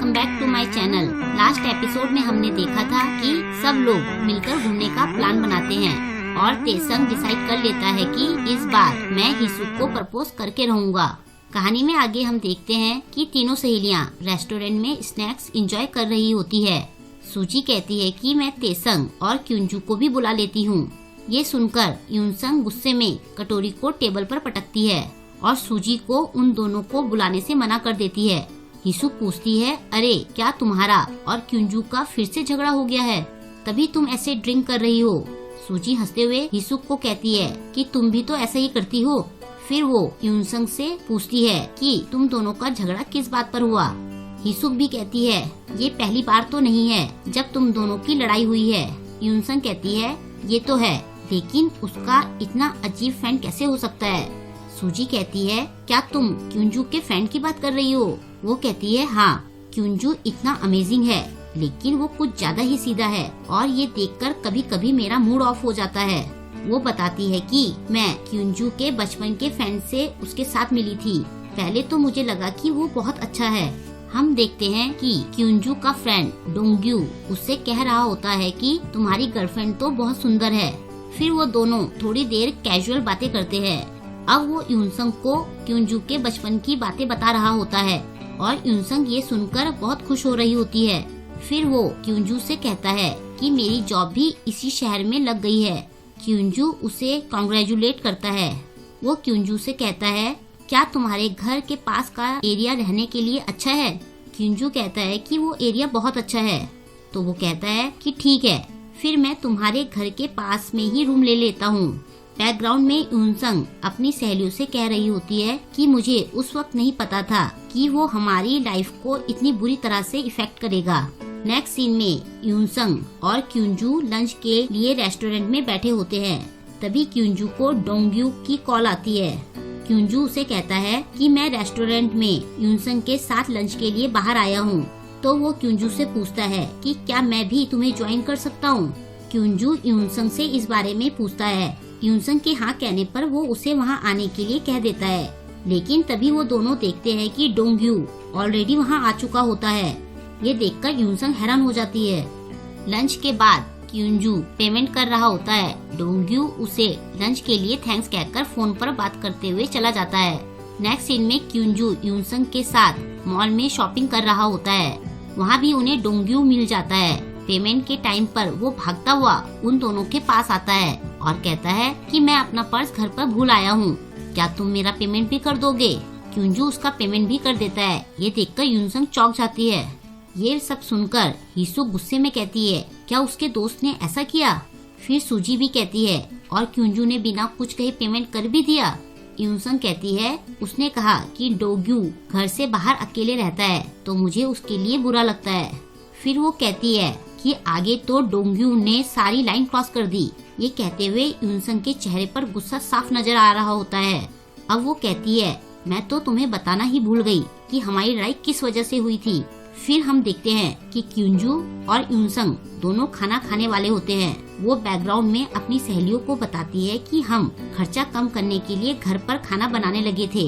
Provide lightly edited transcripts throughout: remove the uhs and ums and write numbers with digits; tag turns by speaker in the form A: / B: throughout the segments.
A: Welcome back to my channel. Last episode में हमने देखा था कि सब लोग मिलकर घूमने का प्लान बनाते हैं और तेसंग डिसाइड कर लेता है कि इस बार मैं हिसुक को प्रपोज करके रहूंगा। कहानी में आगे हम देखते हैं कि तीनों सहेलियां रेस्टोरेंट में स्नैक्स एंजॉय कर रही होती है। सूजी कहती है कि मैं तेसंग और क्यूंजू को भी बुला लेती हूँ। ये सुनकर यूनसंग गुस्से में कटोरी को टेबल पर पटकती है और सूजी को उन दोनों को बुलाने से मना कर देती है। हिसुक पूछती है, अरे क्या तुम्हारा और क्यूंजू का फिर से झगड़ा हो गया है, तभी तुम ऐसे ड्रिंक कर रही हो। सूजी हंसते हुए हिसुक को कहती है कि तुम भी तो ऐसा ही करती हो। फिर वो यूनसंग से पूछती है कि तुम दोनों का झगड़ा किस बात पर हुआ। हिसुक भी कहती है, ये पहली बार तो नहीं है जब तुम दोनों की लड़ाई हुई है। यूनसंग कहती है, ये तो है, लेकिन उसका इतना अजीब फ्रेंड कैसे हो सकता है। सूजी कहती है, क्या तुम क्यूंजू के फ्रेंड की बात कर रही हो। वो कहती है, हाँ, क्यूंजू इतना अमेजिंग है, लेकिन वो कुछ ज्यादा ही सीधा है और ये देखकर कभी कभी मेरा मूड ऑफ हो जाता है। वो बताती है कि मैं क्यूंजू के बचपन के फ्रेंड से उसके साथ मिली थी। पहले तो मुझे लगा कि वो बहुत अच्छा है। हम देखते हैं कि क्यूंजू का फ्रेंड डोंग्यू उससे कह रहा होता है कि तुम्हारी गर्लफ्रेंड तो बहुत सुंदर है। फिर वो दोनों थोड़ी देर कैजुअल बातें करते हैं। अब वो यूनसंग को क्यूंजू के बचपन की बातें बता रहा होता है और यूनसंग ये सुनकर बहुत खुश हो रही होती है। फिर वो क्यूंजू से कहता है कि मेरी जॉब भी इसी शहर में लग गई है। क्यूंजू उसे कांग्रेचुलेट करता है। वो क्यूंजू से कहता है, क्या तुम्हारे घर के पास का एरिया रहने के लिए अच्छा है। क्यूंजू कहता है कि वो एरिया बहुत अच्छा है। तो वो कहता है कि ठीक है, फिर मैं तुम्हारे घर के पास में ही रूम ले लेता हूँ। बैकग्राउंड में यूनसंग अपनी सहेलियों से कह रही होती है कि मुझे उस वक्त नहीं पता था कि वो हमारी लाइफ को इतनी बुरी तरह से इफेक्ट करेगा। नेक्स्ट सीन में यूनसंग और क्यूंजू लंच के लिए रेस्टोरेंट में बैठे होते हैं। तभी क्यूंजू को डोंग्यू की कॉल आती है। क्यूंजू उसे कहता है कि मैं रेस्टोरेंट में यूनसंग के साथ लंच के लिए बाहर आया हूँ। तो वो क्यूंजू से पूछता है कि क्या मैं भी तुम्हें ज्वाइन कर सकता हूँ। क्यूंजू यूनसंग से इस बारे में पूछता है। यूनसंग के हाँ कहने पर वो उसे वहाँ आने के लिए कह देता है, लेकिन तभी वो दोनों देखते हैं कि डोंग्यू ऑलरेडी वहाँ आ चुका होता है। ये देखकर यूनसंग हैरान हो जाती है। लंच के बाद क्यूंजू पेमेंट कर रहा होता है। डोंग्यू उसे लंच के लिए थैंक्स कहकर फोन पर बात करते हुए चला जाता है। नेक्स्ट सीन में क्यूंजू यूनसंग के साथ मॉल में शॉपिंग कर रहा होता है। वहाँ भी उन्हें डोंग्यू मिल जाता है। पेमेंट के टाइम पर वो भागता हुआ उन दोनों के पास आता है और कहता है कि मैं अपना पर्स घर पर भूल आया हूँ, क्या तुम मेरा पेमेंट भी कर दोगे। क्यूंजू उसका पेमेंट भी कर देता है। ये देखकर यूनसंग चौंक जाती है। ये सब सुनकर हिसुक गुस्से में कहती है, क्या उसके दोस्त ने ऐसा किया। फिर सूजी भी कहती है, और क्यूंजू ने बिना कुछ कहे पेमेंट कर भी दिया। यूनसंग कहती है, उसने कहा कि डोग्यू घर से बाहर अकेले रहता है तो मुझे उसके लिए बुरा लगता है। फिर वो कहती है कि आगे तो डोंग्यू ने सारी लाइन क्रॉस कर दी। ये कहते हुए यूनसंग के चेहरे पर गुस्सा साफ नजर आ रहा होता है। अब वो कहती है, मैं तो तुम्हें बताना ही भूल गई कि हमारी लड़ाई किस वजह से हुई थी। फिर हम देखते हैं कि क्यूंजू और यूनसंग दोनों खाना खाने वाले होते हैं। वो बैकग्राउंड में अपनी सहेलियों को बताती है कि हम खर्चा कम करने के लिए घर पर खाना बनाने लगे थे।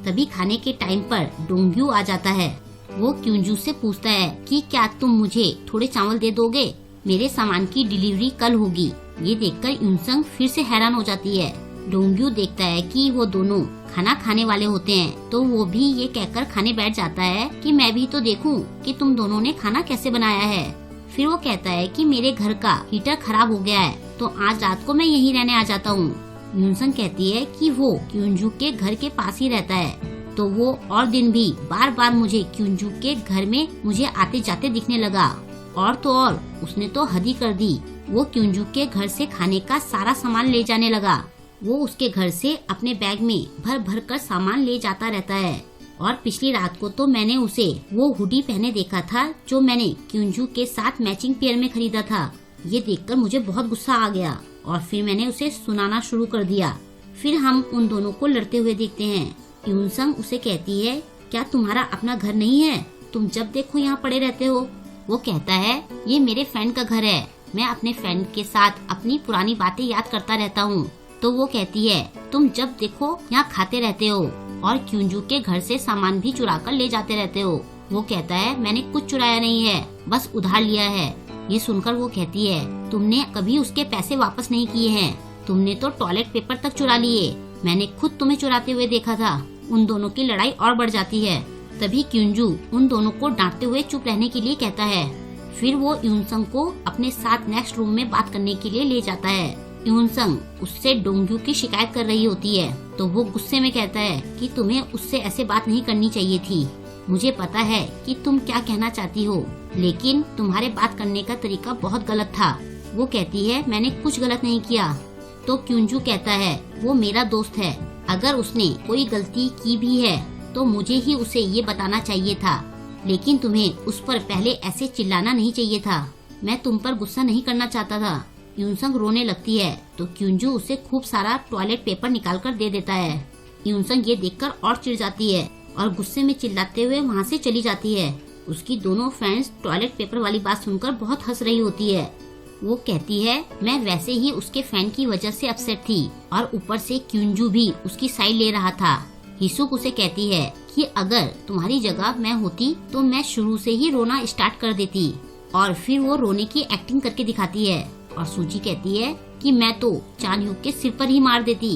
A: तभी खाने के टाइम पर डोंग्यू आ जाता है। वो क्यूंजू से पूछता है कि क्या तुम मुझे थोड़े चावल दे दोगे, मेरे सामान की डिलीवरी कल होगी। ये देखकर यूनसंग फिर से हैरान हो जाती है। डोंग्यू देखता है कि वो दोनों खाना खाने वाले होते हैं तो वो भी ये कहकर खाने बैठ जाता है कि मैं भी तो देखूं कि तुम दोनों ने खाना कैसे बनाया है। फिर वो कहता है कि मेरे घर का हीटर खराब हो गया है तो आज रात को मैं यहीं रहने आ जाता हूँ। यूनसंग कहती है कि वो क्यूंजू के घर के पास ही रहता है तो वो और दिन भी बार बार मुझे क्यूंजू के घर में मुझे आते जाते दिखने लगा। और तो और उसने तो हद ही कर दी। वो क्यूंजू के घर से खाने का सारा सामान ले जाने लगा। वो उसके घर से अपने बैग में भर भर कर सामान ले जाता रहता है। और पिछली रात को तो मैंने उसे वो हुडी पहने देखा था जो मैंने क्यूंजू के साथ मैचिंग पेयर में खरीदा था। ये देखकर मुझे बहुत गुस्सा आ गया और फिर मैंने उसे सुनाना शुरू कर दिया। फिर हम उन दोनों को लड़ते हुए देखते हैं। यूनसंग उसे कहती है, क्या तुम्हारा अपना घर नहीं है, तुम जब देखो यहाँ पड़े रहते हो। वो कहता है, ये मेरे फ्रेंड का घर है, मैं अपने फ्रेंड के साथ अपनी पुरानी बातें याद करता रहता हूँ। तो वो कहती है, तुम जब देखो यहाँ खाते रहते हो और क्यूंजू के घर से सामान भी चुरा कर ले जाते रहते हो। वो कहता है मैंने कुछ चुराया नहीं है, बस उधार लिया है। ये सुनकर वो कहती है तुमने कभी उसके पैसे वापस नहीं किए हैं, तुमने तो टॉयलेट पेपर तक चुरा लिए, मैंने खुद तुम्हें चुराते हुए देखा था। उन दोनों की लड़ाई और बढ़ जाती है। तभी क्युंजू उन दोनों को डांटते हुए चुप रहने के लिए कहता है। फिर वो यूनसंग को अपने साथ नेक्स्ट रूम में बात करने के लिए ले जाता है। यूनसंग उससे डोंग्यू की शिकायत कर रही होती है, तो वो गुस्से में कहता है कि तुम्हें उससे ऐसे बात नहीं करनी चाहिए थी। मुझे पता है कि तुम क्या कहना चाहती हो, लेकिन तुम्हारे बात करने का तरीका बहुत गलत था। वो कहती है मैंने कुछ गलत नहीं किया। तो क्युंजू कहता है वो मेरा दोस्त है, अगर उसने कोई गलती की भी है तो मुझे ही उसे ये बताना चाहिए था, लेकिन तुम्हें उस पर पहले ऐसे चिल्लाना नहीं चाहिए था। मैं तुम पर गुस्सा नहीं करना चाहता था। यूनसंग रोने लगती है तो क्युंजू उसे खूब सारा टॉयलेट पेपर निकाल कर दे देता है। यूनसंग ये देखकर और चिढ़ जाती है और गुस्से में चिल्लाते हुए वहाँ से चली जाती है। उसकी दोनों फ्रेंड्स टॉयलेट पेपर वाली बात सुनकर बहुत हंस रही होती है। वो कहती है मैं वैसे ही उसके फैन की वजह से अपसेट थी और ऊपर से क्युंजू भी उसकी साइड ले रहा था। हिसुक उसे कहती है कि अगर तुम्हारी जगह मैं होती तो मैं शुरू से ही रोना स्टार्ट कर देती, और फिर वो रोने की एक्टिंग करके दिखाती है। और सूजी कहती है कि मैं तो चानह्युक के सिर पर ही मार देती।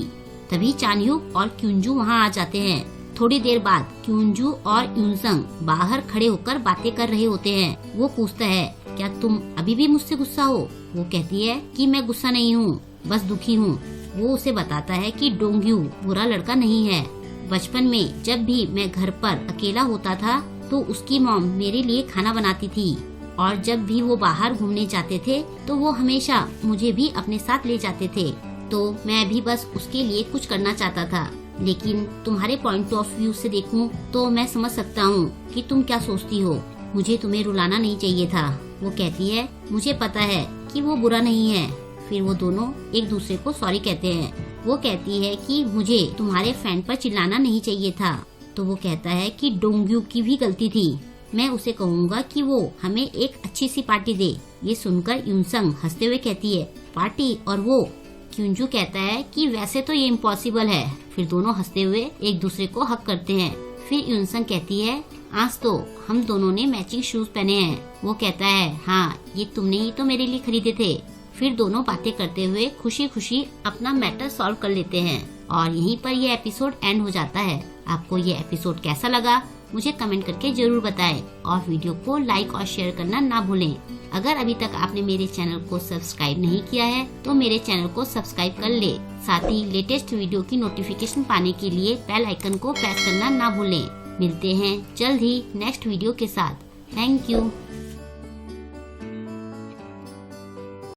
A: तभी चानह्युक और क्युंजू वहाँ आ जाते हैं। थोड़ी देर बाद क्युंजू और यूनसंग बाहर खड़े होकर बातें कर रहे होते हैं। वो पूछता है क्या तुम अभी भी मुझसे गुस्सा हो? वो कहती है कि मैं गुस्सा नहीं हूँ, बस दुखी हूँ। वो उसे बताता है कि डोंग्यू बुरा लड़का नहीं है। बचपन में जब भी मैं घर पर अकेला होता था तो उसकी मॉम मेरे लिए खाना बनाती थी, और जब भी वो बाहर घूमने जाते थे तो वो हमेशा मुझे भी अपने साथ ले जाते थे। तो मैं भी बस उसके लिए कुछ करना चाहता था, लेकिन तुम्हारे पॉइंट ऑफ व्यू से देखूं तो मैं समझ सकता हूँ कि तुम क्या सोचती हो। मुझे तुम्हें रुलाना नहीं चाहिए था। वो कहती है मुझे पता है कि वो बुरा नहीं है। फिर वो दोनों एक दूसरे को सॉरी कहते हैं। वो कहती है कि मुझे तुम्हारे फैन पर चिल्लाना नहीं चाहिए था। तो वो कहता है कि डोंग्यू की भी गलती थी, मैं उसे कहूँगा कि वो हमें एक अच्छी सी पार्टी दे। ये सुनकर यूनसंग हंसते हुए कहती है पार्टी और वो? क्युंजू कहता है कि वैसे तो ये इम्पॉसिबल है। फिर दोनों हंसते हुए एक दूसरे को हक करते हैं। फिर यूनसंग कहती है आज तो हम दोनों ने मैचिंग शूज पहने हैं। वो कहता है हाँ ये तुमने ही तो मेरे लिए खरीदे थे। फिर दोनों बातें करते हुए खुशी खुशी अपना मैटर सॉल्व कर लेते हैं, और यहीं पर ये एपिसोड एंड हो जाता है। आपको ये एपिसोड कैसा लगा मुझे कमेंट करके जरूर बताएं, और वीडियो को लाइक और शेयर करना ना भूलें। अगर अभी तक आपने मेरे चैनल को सब्सक्राइब नहीं किया है तो मेरे चैनल को सब्सक्राइब कर ले। साथ ही लेटेस्ट वीडियो की नोटिफिकेशन पाने के लिए बेल आइकन को प्रेस करना ना भूलें। मिलते हैं जल्द ही नेक्स्ट वीडियो के साथ। Thank you.